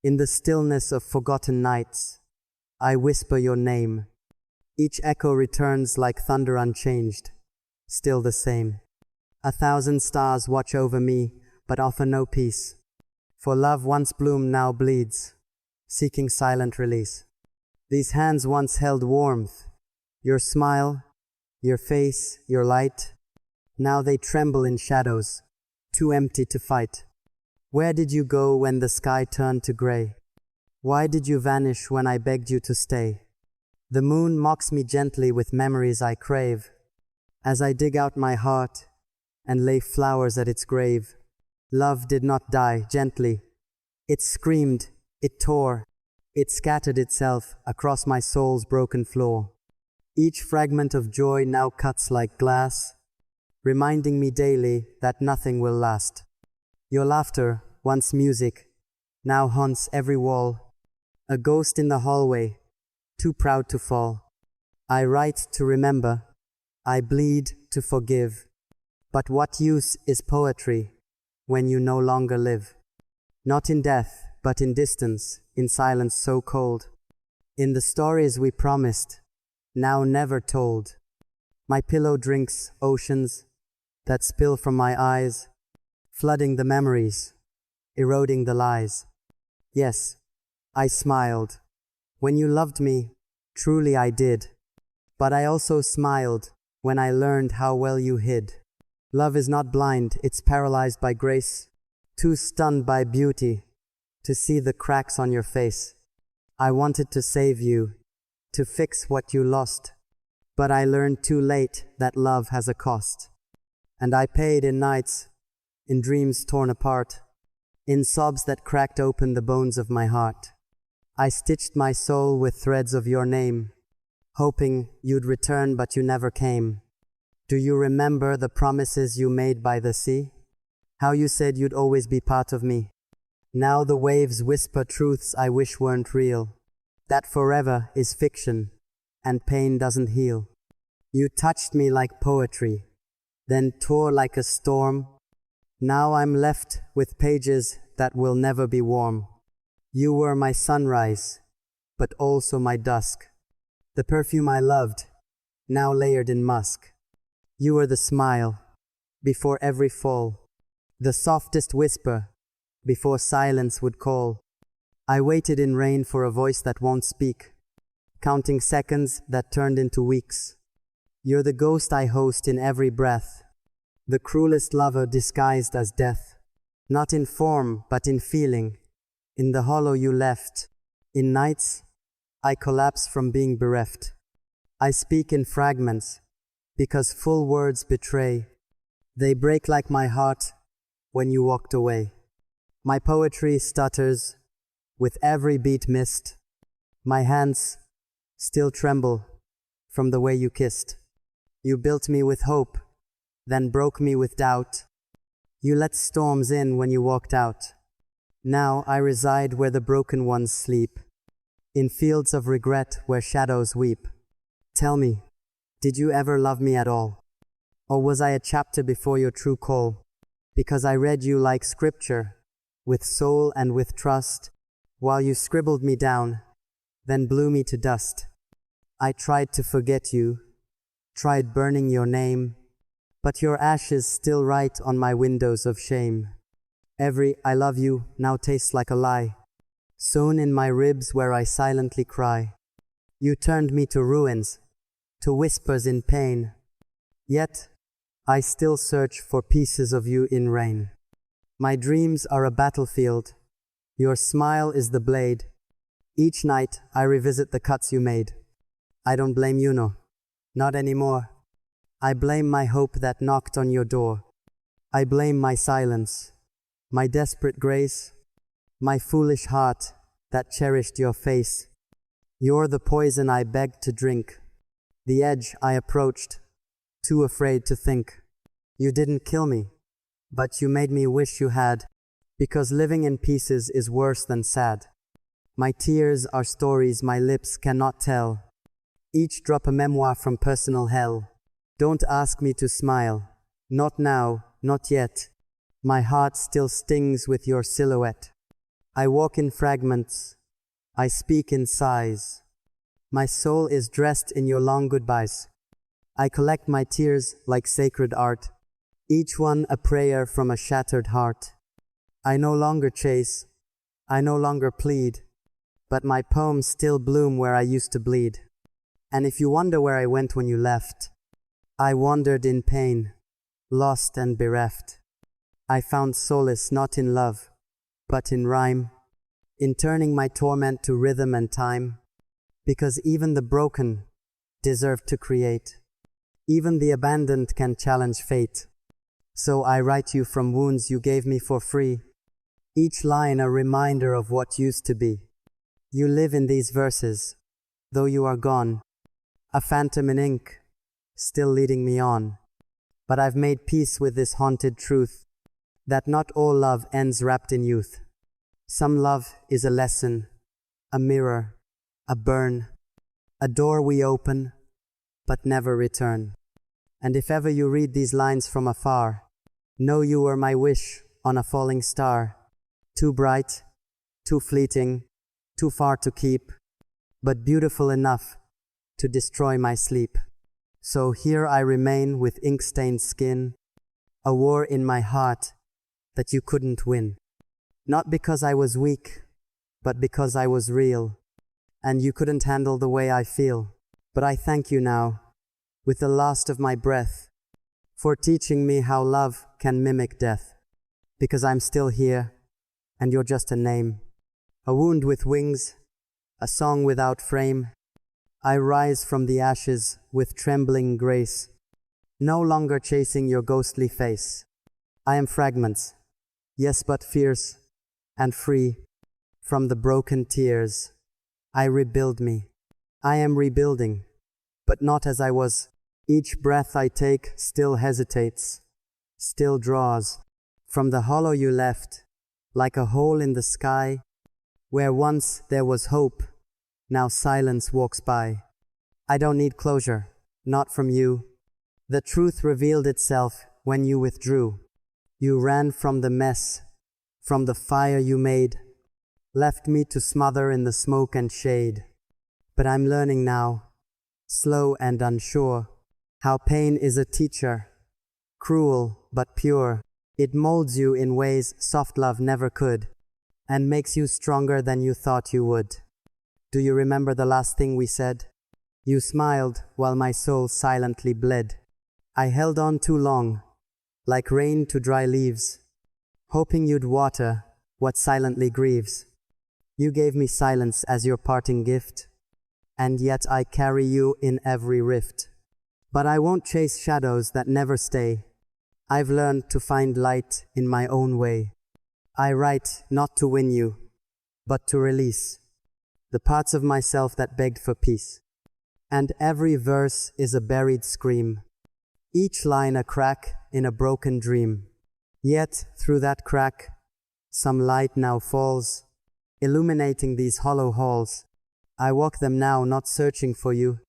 In the stillness of forgotten nights, I whisper your name. Each echo returns like thunder unchanged, still the same. 1,000 stars watch over me, but offer no peace. For love once bloomed now bleeds, seeking silent release. These hands once held warmth, your smile, your face, your light. Now they tremble in shadows, too empty to fight. Where did you go when the sky turned to gray? Why did you vanish when I begged you to stay? The moon mocks me gently with memories I crave, as I dig out my heart and lay flowers at its grave. Love did not die gently. It screamed, it tore, it scattered itself across my soul's broken floor. Each fragment of joy now cuts like glass, reminding me daily that nothing will last. Your laughter, once music, now haunts every wall. A ghost in the hallway, too proud to fall. I write to remember, I bleed to forgive. But what use is poetry when you no longer live? Not in death, but in distance, in silence so cold. In the stories we promised, now never told. My pillow drinks oceans that spill from my eyes, flooding the memories, eroding the lies. Yes, I smiled. When you loved me, truly I did. But I also smiled when I learned how well you hid. Love is not blind, it's paralyzed by grace, too stunned by beauty to see the cracks on your face. I wanted to save you, to fix what you lost, but I learned too late that love has a cost. And I paid in nights, in dreams torn apart, in sobs that cracked open the bones of my heart. I stitched my soul with threads of your name, hoping you'd return, but you never came. Do you remember the promises you made by the sea? How you said you'd always be part of me. Now the waves whisper truths I wish weren't real. That forever is fiction, and pain doesn't heal. You touched me like poetry, then tore like a storm. Now I'm left with pages that will never be warm. You were my sunrise, but also my dusk. The perfume I loved, now layered in musk. You were the smile, before every fall. The softest whisper, before silence would call. I waited in rain for a voice that won't speak, counting seconds that turned into weeks. You're the ghost I host in every breath, the cruelest lover disguised as death. Not in form, but in feeling, in the hollow you left. In nights, I collapse from being bereft. I speak in fragments, because full words betray. They break like my heart when you walked away. My poetry stutters with every beat missed. My hands still tremble from the way you kissed. You built me with hope, then broke me with doubt. You let storms in when you walked out. Now I reside where the broken ones sleep, in fields of regret where shadows weep. Tell me, did you ever love me at all? Or was I a chapter before your true call? Because I read you like scripture, with soul and with trust, while you scribbled me down, then blew me to dust. I tried to forget you, tried burning your name, but your ashes still write on my windows of shame. Every I love you now tastes like a lie, sewn in my ribs where I silently cry. You turned me to ruins, to whispers in pain. Yet, I still search for pieces of you in rain. My dreams are a battlefield. Your smile is the blade. Each night, I revisit the cuts you made. I don't blame you, no. Not anymore. I blame my hope that knocked on your door. I blame my silence, my desperate grace, my foolish heart that cherished your face. You're the poison I begged to drink, the edge I approached, too afraid to think. You didn't kill me, but you made me wish you had, because living in pieces is worse than sad. My tears are stories my lips cannot tell, each drop a memoir from personal hell. Don't ask me to smile, not now, not yet. My heart still stings with your silhouette. I walk in fragments, I speak in sighs. My soul is dressed in your long goodbyes. I collect my tears like sacred art, each one a prayer from a shattered heart. I no longer chase, I no longer plead, but my poems still bloom where I used to bleed. And if you wonder where I went when you left, I wandered in pain, lost and bereft. I found solace not in love, but in rhyme, in turning my torment to rhythm and time, because even the broken deserve to create. Even the abandoned can challenge fate. So I write you from wounds you gave me for free, each line a reminder of what used to be. You live in these verses, though you are gone, a phantom in ink, still leading me on. But I've made peace with this haunted truth, that not all love ends wrapped in youth. Some love is a lesson, a mirror, a burn, a door we open, but never return. And if ever you read these lines from afar, know you were my wish on a falling star, too bright, too fleeting, too far to keep, but beautiful enough to destroy my sleep. So here I remain with ink-stained skin, a war in my heart that you couldn't win. Not because I was weak, but because I was real, and you couldn't handle the way I feel. But I thank you now, with the last of my breath, for teaching me how love can mimic death. Because I'm still here, and you're just a name, a wound with wings, a song without frame. I rise from the ashes with trembling grace, no longer chasing your ghostly face. I am fragments, yes, but fierce and free from the broken tears. I rebuild me. I am rebuilding, but not as I was. Each breath I take still hesitates, still draws from the hollow you left, like a hole in the sky, where once there was hope, now silence walks by. I don't need closure, not from you. The truth revealed itself when you withdrew. You ran from the mess, from the fire you made, left me to smother in the smoke and shade. But I'm learning now, slow and unsure, how pain is a teacher, cruel but pure. It molds you in ways soft love never could, and makes you stronger than you thought you would. Do you remember the last thing we said? You smiled while my soul silently bled. I held on too long, like rain to dry leaves, hoping you'd water what silently grieves. You gave me silence as your parting gift, and yet I carry you in every rift. But I won't chase shadows that never stay. I've learned to find light in my own way. I write not to win you, but to release the parts of myself that begged for peace. And every verse is a buried scream, each line a crack in a broken dream. Yet through that crack, some light now falls, illuminating these hollow halls. I walk them now not searching for you,